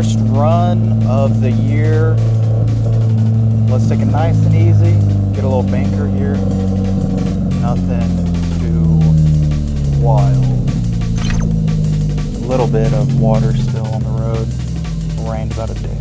First run of the year. Let's take it nice and easy. Get a little banker here. Nothing too wild. A little bit of water still on the road. Rained about a day ago.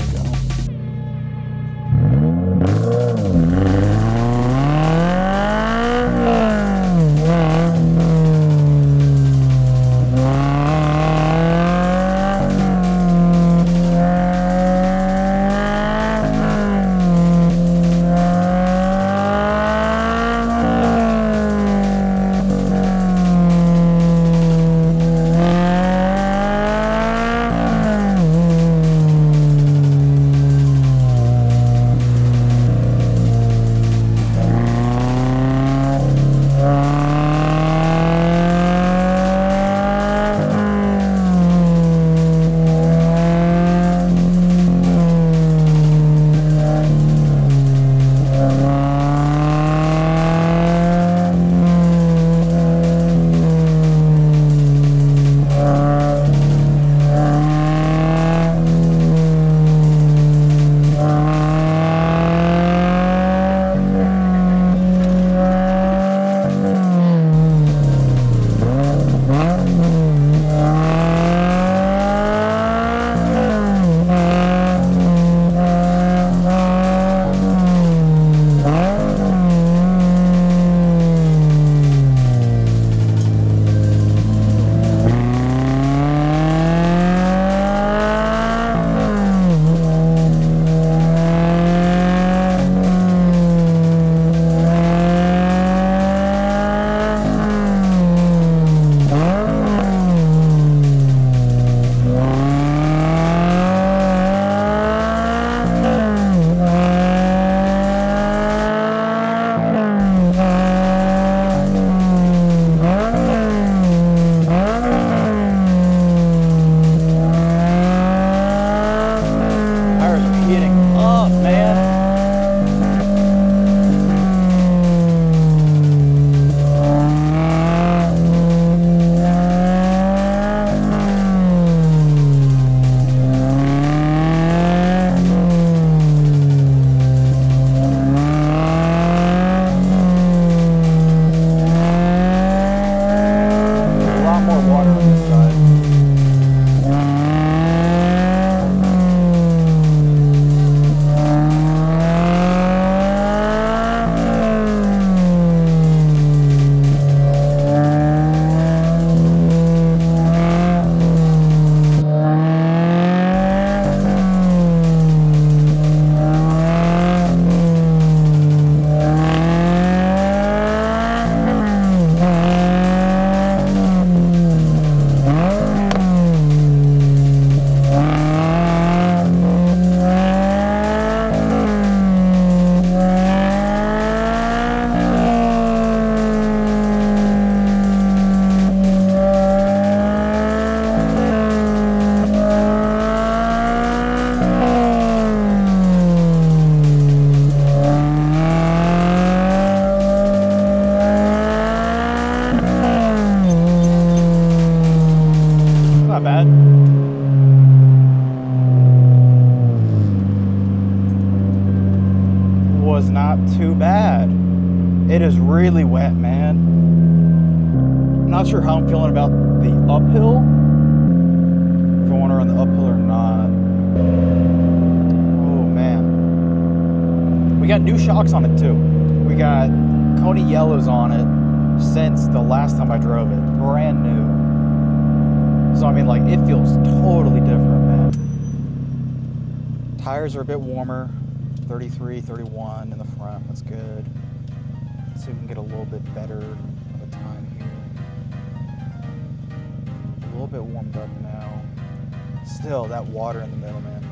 Too bad. It is really wet, man. I'm not sure how I'm feeling about the uphill. If I want to run the uphill or not. Oh man. We got new shocks on it too. We got Koni Yellows on it since the last time I drove it. Brand new. So I mean, like, it feels totally different, man. Tires are a bit warmer. 33, 31 in the front, that's good. Let's see if we can get a little bit better of a time here. A little bit warmed up now. Still, that water in the middle, man.